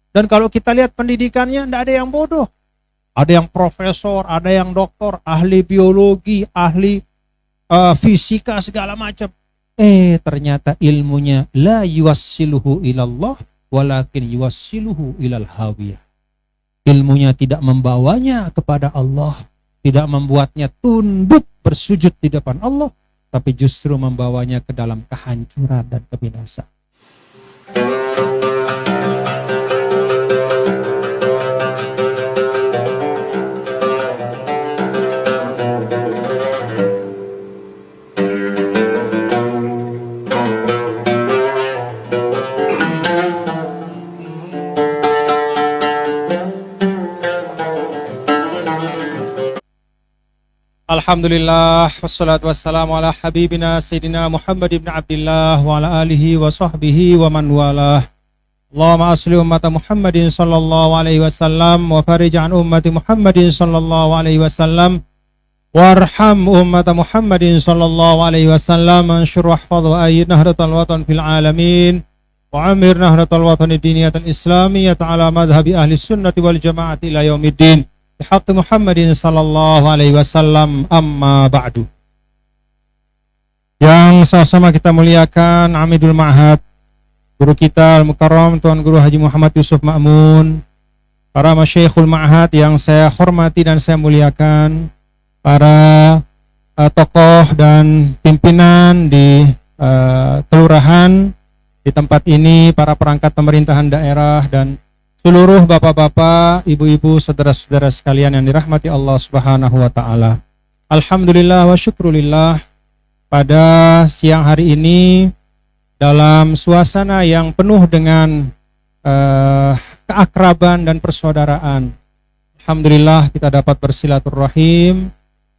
Dan kalau kita lihat pendidikannya, tidak ada yang bodoh. Ada yang profesor, ada yang doktor, ahli biologi, ahli fisika, segala macam. Ternyata ilmunya la yuwassiluhu ilallah, walakin yuwassiluhu ilal hawiyah. Ilmunya tidak membawanya kepada Allah, tidak membuatnya tunduk bersujud di depan Allah, tapi justru membawanya ke dalam kehancuran dan kebinasaan. Alhamdulillah, wassalatu wassalamu ala habibina Sayyidina Muhammad ibn Abdillah wa ala alihi wa sahbihi wa man walah. Allahumma asli ummata Muhammadin sallallahu alaihi wasallam wa farij an ummati Muhammadin sallallahu alaihi wasallam warham ummata Muhammadin sallallahu alaihi wasallam anshur wahfadh wa ayyid nahratal watan fil alamin wa amir nahratal watan diniyatal islamiyah ala madhhabi ahli sunnati wal jamaati ila yaumiddin. Bihaqi Muhammadin sallallahu alaihi wasallam, amma ba'du. Yang sama-sama kita muliakan Amidul Ma'had, guru kita Al-Mukarram Tuan Guru Haji Muhammad Yusuf Ma'mun, para masyaikhul Ma'had yang saya hormati dan saya muliakan, para tokoh dan pimpinan di kelurahan di tempat ini, para perangkat pemerintahan daerah, dan seluruh bapak-bapak, ibu-ibu, saudara-saudara sekalian yang dirahmati Allah Subhanahu wa taala. Alhamdulillah wa syukrulillah, pada siang hari ini dalam suasana yang penuh dengan keakraban dan persaudaraan, alhamdulillah kita dapat bersilaturahim,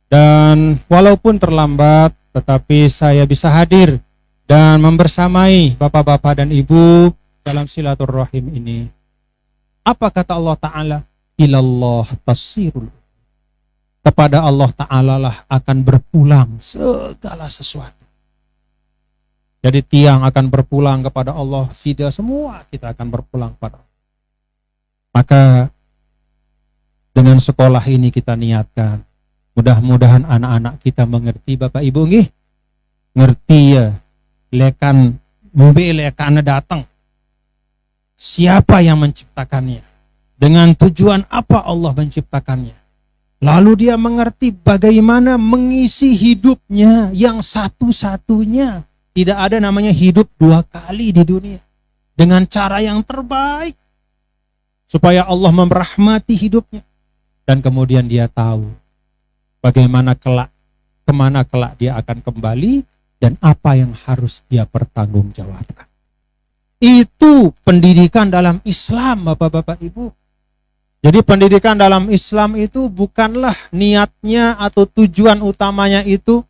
dan walaupun terlambat tetapi saya bisa hadir dan membersamai bapak-bapak dan ibu dalam silaturahim ini. Apa kata Allah Ta'ala? Ilallah tasirul. Kepada Allah Ta'ala lah akan berpulang segala sesuatu. Jadi tiang akan berpulang kepada Allah, tidak semua kita akan berpulang kepada Allah. Maka dengan sekolah ini kita niatkan, mudah-mudahan anak-anak kita mengerti, Bapak Ibu nggih? Ngerti ya, lekan mobil lekan datang. Siapa yang menciptakannya? Dengan tujuan apa Allah menciptakannya? Lalu dia mengerti bagaimana mengisi hidupnya yang satu-satunya. Tidak ada namanya hidup dua kali di dunia. Dengan cara yang terbaik. Supaya Allah merahmati hidupnya. Dan kemudian dia tahu bagaimana kelak, kemana kelak dia akan kembali, dan apa yang harus dia pertanggungjawabkan. Itu pendidikan dalam Islam, Bapak-bapak Ibu. Jadi pendidikan dalam Islam itu bukanlah niatnya atau tujuan utamanya itu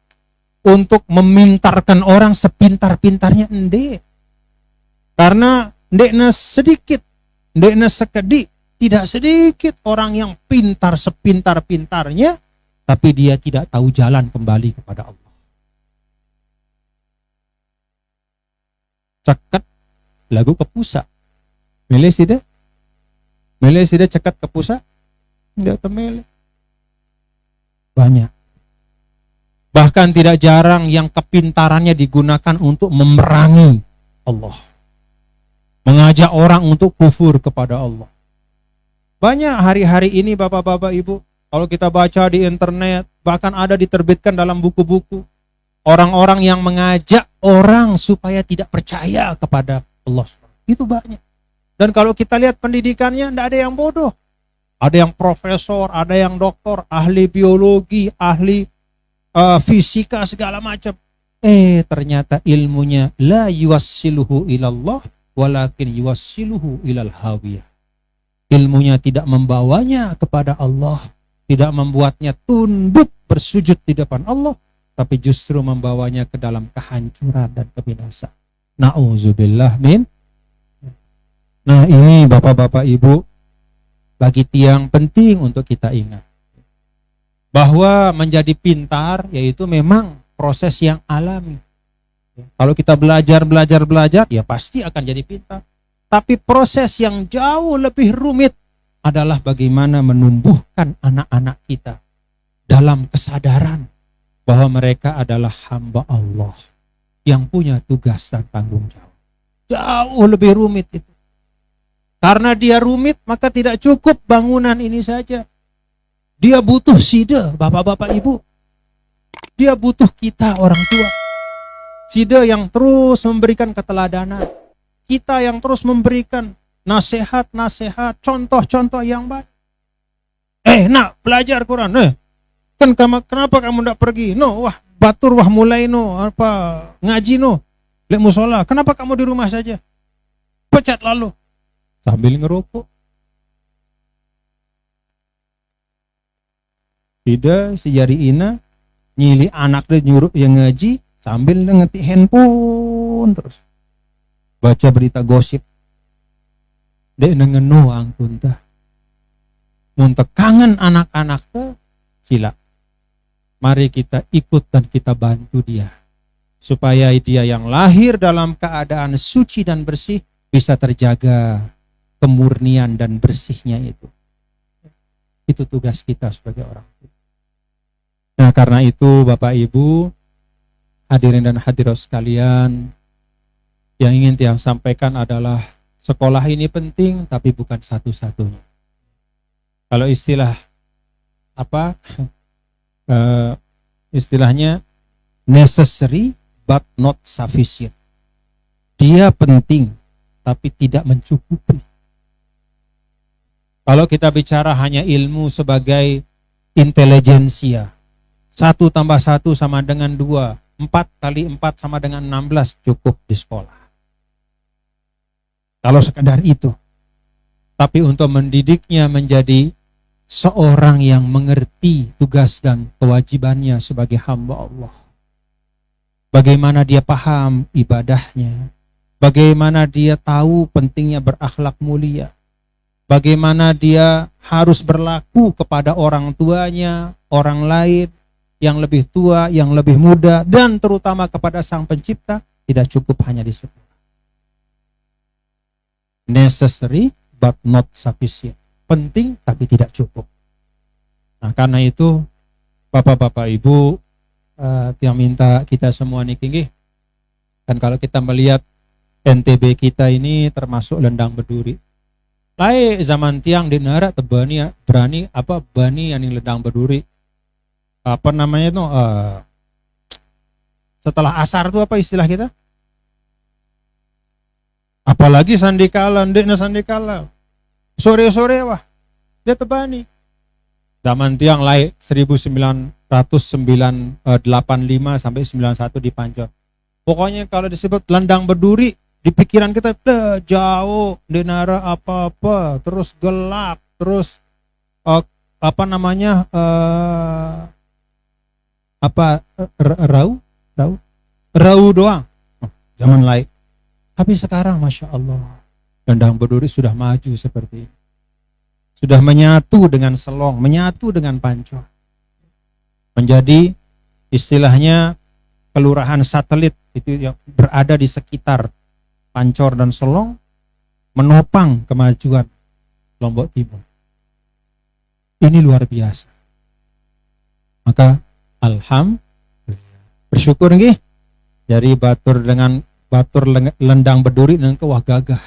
untuk memintarkan orang sepintar-pintarnya, ende. Karena ndekna sedikit, ndekna sekedik, tidak sedikit orang yang pintar sepintar-pintarnya, tapi dia tidak tahu jalan kembali kepada Allah. Ceket lagu ke pusat. Milih sida cekat ke pusat. Enggak temele. Banyak. Bahkan tidak jarang yang kepintarannya digunakan untuk memerangi Allah. Mengajak orang untuk kufur kepada Allah. Banyak hari-hari ini Bapak-bapak Ibu, kalau kita baca di internet, bahkan ada diterbitkan dalam buku-buku, orang-orang yang mengajak orang supaya tidak percaya kepada Allah. Itu banyak. Dan kalau kita lihat pendidikannya, tidak ada yang bodoh. Ada yang profesor, ada yang doktor, ahli biologi, ahli fisika, segala macam. Ternyata ilmunya la yuwassiluhu ilallah, walakin yuwassiluhu ilal hawiyah. Ilmunya tidak membawanya kepada Allah, tidak membuatnya tunduk bersujud di depan Allah, tapi justru membawanya ke dalam kehancuran dan kebinasaan. Na'udzubillah min. Nah ini Bapak-bapak Ibu, bagi tiang penting untuk kita ingat. Bahwa menjadi pintar yaitu memang proses yang alami. Kalau kita belajar, ya pasti akan jadi pintar. Tapi proses yang jauh lebih rumit adalah bagaimana menumbuhkan anak-anak kita dalam kesadaran bahwa mereka adalah hamba Allah yang punya tugas dan tanggung jawab. Jauh lebih rumit itu. Karena dia rumit, maka tidak cukup bangunan ini saja. Dia butuh sida, bapak-bapak ibu. Dia butuh kita orang tua. Sida yang terus memberikan keteladanan. Kita yang terus memberikan nasihat-nasihat, contoh-contoh yang baik. Nak belajar Quran. Kan kenapa kamu tidak pergi? Wah batur, wah mulai ngaji lek musola. Kenapa kamu di rumah saja? Pecat lalu. Sambil ngerokok. Tidak, si jari ina nyili anak dia nyuruh yang ngaji sambil ngetik handphone terus. Baca berita gosip. Dek ngeno angkun tah. Mun kangen anak-anak teh sila. Mari kita ikut dan kita bantu dia. Supaya dia yang lahir dalam keadaan suci dan bersih bisa terjaga kemurnian dan bersihnya itu. Itu tugas kita sebagai orang tua. Nah karena itu Bapak Ibu, hadirin dan hadirat sekalian, yang ingin Tiang sampaikan adalah sekolah ini penting tapi bukan satu-satunya. Kalau istilah istilahnya necessary but not sufficient. Dia penting tapi tidak mencukupi. Kalau kita bicara hanya ilmu sebagai intelijensia, 1 tambah 1 sama dengan 2, 4 kali 4 sama dengan 16 cukup di sekolah. Kalau sekedar itu. Tapi untuk mendidiknya menjadi seorang yang mengerti tugas dan kewajibannya sebagai hamba Allah. Bagaimana dia paham ibadahnya. Bagaimana dia tahu pentingnya berakhlak mulia. Bagaimana dia harus berlaku kepada orang tuanya, orang lain, yang lebih tua, yang lebih muda, dan terutama kepada Sang Pencipta, tidak cukup hanya di sekolah. Necessary but not sufficient. Penting tapi tidak cukup. Nah karena itu, Bapak-bapak Ibu, yang minta kita semua niki, dan kalau kita melihat NTB kita ini termasuk lendang berduri. Lai zaman tiang di negara tebani berani bani yang ledang berduri. Setelah asar itu apa istilah kita? Apalagi sandikala, ndekna sandikala. Sore-sore wah dia tebani. Zaman tiang lai 1985 sampai 91 di Pancor. Pokoknya kalau disebut lendang berduri, di pikiran kita jauh, denara apa-apa, terus gelap, terus rau doang. Zaman lain. Tapi sekarang Masya Allah, lendang berduri sudah maju seperti ini. Sudah menyatu dengan Selong, menyatu dengan Pancor. Menjadi istilahnya kelurahan satelit itu yang berada di sekitar Pancor dan Selong, menopang kemajuan Lombok Timur. Ini luar biasa. Maka alhamdulillah, bersyukur nggih dari batur lendang berduri dengan kewah gagah.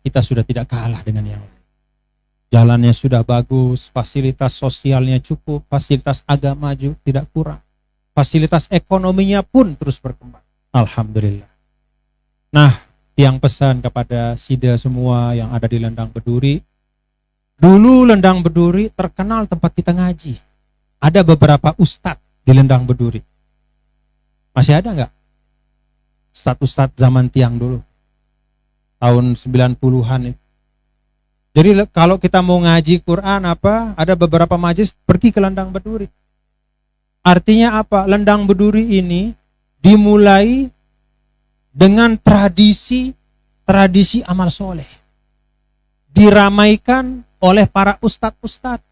Kita sudah tidak kalah dengan yang lain. Jalannya sudah bagus, fasilitas sosialnya cukup, fasilitas agama juga tidak kurang. Fasilitas ekonominya pun terus berkembang. Alhamdulillah. Nah, tiang pesan kepada Sida semua yang ada di Lendang Berduri. Dulu Lendang Berduri terkenal tempat kita ngaji. Ada beberapa ustadz di Lendang Berduri. Masih ada nggak? Ustadz zaman tiang dulu. Tahun 90-an itu. Jadi kalau kita mau ngaji Quran ada beberapa majelis pergi ke Lendang Berduri. Artinya apa? Lendang Berduri ini dimulai dengan tradisi amal soleh. Diramaikan oleh para ustadz-ustadz.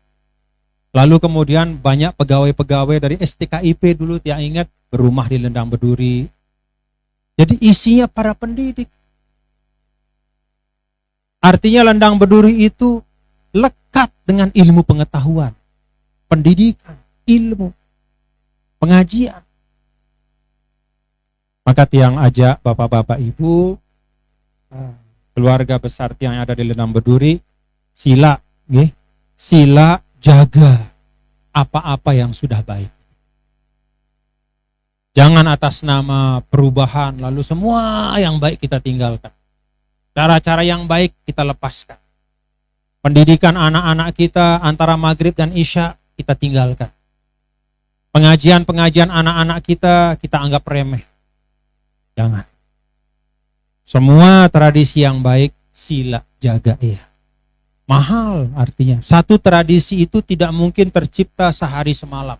Lalu kemudian banyak pegawai-pegawai dari STKIP dulu yang ingat berumah di Lendang Berduri. Jadi isinya para pendidik. Artinya ladang berduri itu lekat dengan ilmu pengetahuan, pendidikan, ilmu, pengajian. Maka Tiang ajak bapak-bapak ibu, keluarga besar Tiang yang ada di ladang berduri, sila jaga apa-apa yang sudah baik. Jangan atas nama perubahan lalu semua yang baik kita tinggalkan. Cara-cara yang baik kita lepaskan. Pendidikan anak-anak kita antara maghrib dan isya kita tinggalkan. Pengajian-pengajian anak-anak kita anggap remeh. Jangan. Semua tradisi yang baik sila jaga ya. Mahal artinya. Satu tradisi itu tidak mungkin tercipta sehari semalam.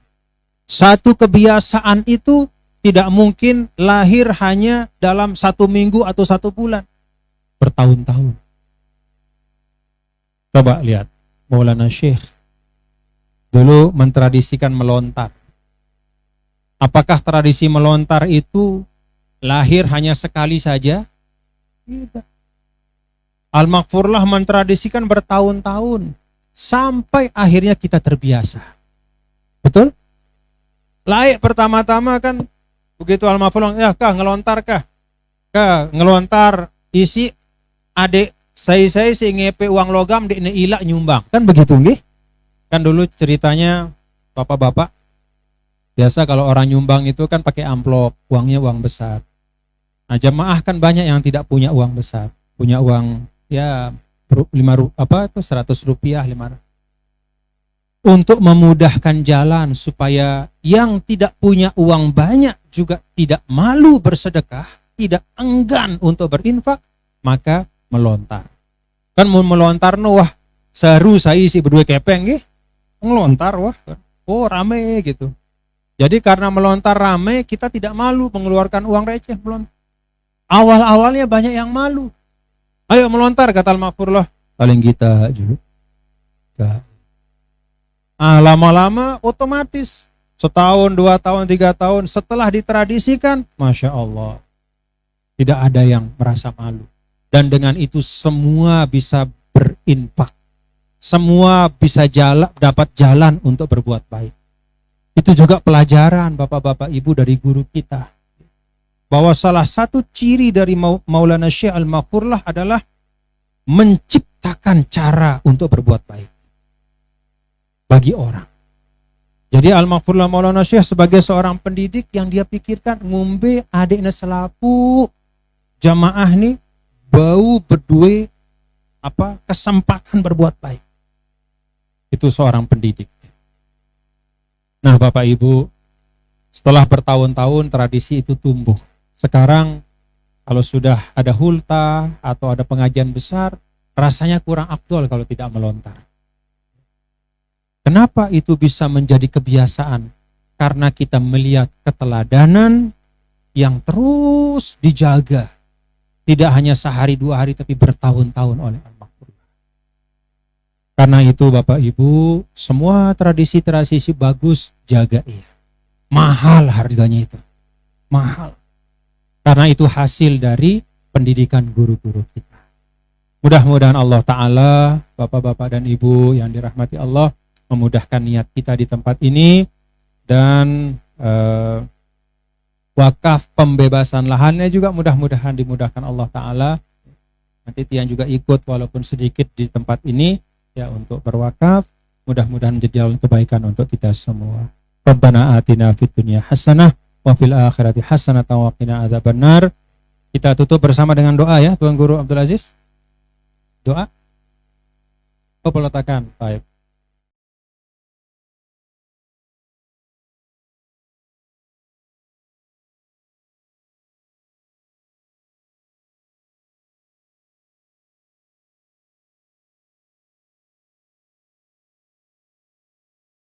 Satu kebiasaan itu tidak mungkin lahir hanya dalam 1 minggu atau 1 bulan. Bertahun-tahun. Coba lihat Maulana Syekh dulu mentradisikan melontar. Apakah tradisi melontar itu lahir hanya sekali saja? Tidak. Al-Maghfurlah mentradisikan bertahun-tahun sampai akhirnya kita terbiasa. Betul? Laik pertama-tama kan begitu Al-Maghfurlah, ya kah ngelontar kah? Kah ngelontar isi adik saya si ngepe uang logam di ilak nyumbang. Kan begitu nggih? Kan dulu ceritanya bapak-bapak biasa kalau orang nyumbang itu kan pakai amplop, uangnya uang besar. Nah, jemaah kan banyak yang tidak punya uang besar, punya uang ya 100 rupiah 500. Untuk memudahkan jalan supaya yang tidak punya uang banyak juga tidak malu bersedekah, tidak enggan untuk berinfak, maka melontar. Kan mau melontar wah seru saya isi berdua kepeng nggih. Ngelontar wah. Oh rame gitu. Jadi karena melontar rame, kita tidak malu mengeluarkan uang receh melontar. Awal-awalnya banyak yang malu. Ayo melontar kata Al-Maghfurlah. Paling kita juga. Lama-lama otomatis 1 tahun, 2 tahun, 3 tahun setelah ditradisikan, Masya Allah. Tidak ada yang merasa malu. Dan dengan itu semua bisa berinfak. Semua bisa dapat jalan untuk berbuat baik. Itu juga pelajaran bapak-bapak ibu dari guru kita. Bahwa salah satu ciri dari Maulana Syekh Al-Maghfurlah adalah menciptakan cara untuk berbuat baik bagi orang. Jadi Al-Maghfurlah Maulana Syekh sebagai seorang pendidik yang dia pikirkan ngombe adiknya selapu jamaah nih bau berdua kesempatan berbuat baik. Itu seorang pendidik. Nah Bapak Ibu, setelah bertahun-tahun tradisi itu tumbuh. Sekarang kalau sudah ada hulta atau ada pengajian besar, rasanya kurang afdol kalau tidak melontar. Kenapa itu bisa menjadi kebiasaan? Karena kita melihat keteladanan yang terus dijaga. Tidak hanya sehari 2 hari tapi bertahun-tahun oleh Al-Maghfurlah. Karena itu Bapak Ibu, semua tradisi-tradisi bagus jaga ya. Mahal harganya itu. Mahal. Karena itu hasil dari pendidikan guru-guru kita. Mudah-mudahan Allah Ta'ala, Bapak-bapak dan Ibu yang dirahmati Allah, memudahkan niat kita di tempat ini. Dan wakaf pembebasan lahannya juga mudah-mudahan dimudahkan Allah Ta'ala. Nanti Tian juga ikut walaupun sedikit di tempat ini ya untuk berwakaf. Mudah-mudahan menjadi jalan kebaikan untuk kita semua. Rabbana atina fid dunya hasanah wa fil akhirati hasanah wa qina adzabannar. Kita tutup bersama dengan doa ya Tuan Guru Abdul Aziz. Doa. Peletakan. Baik.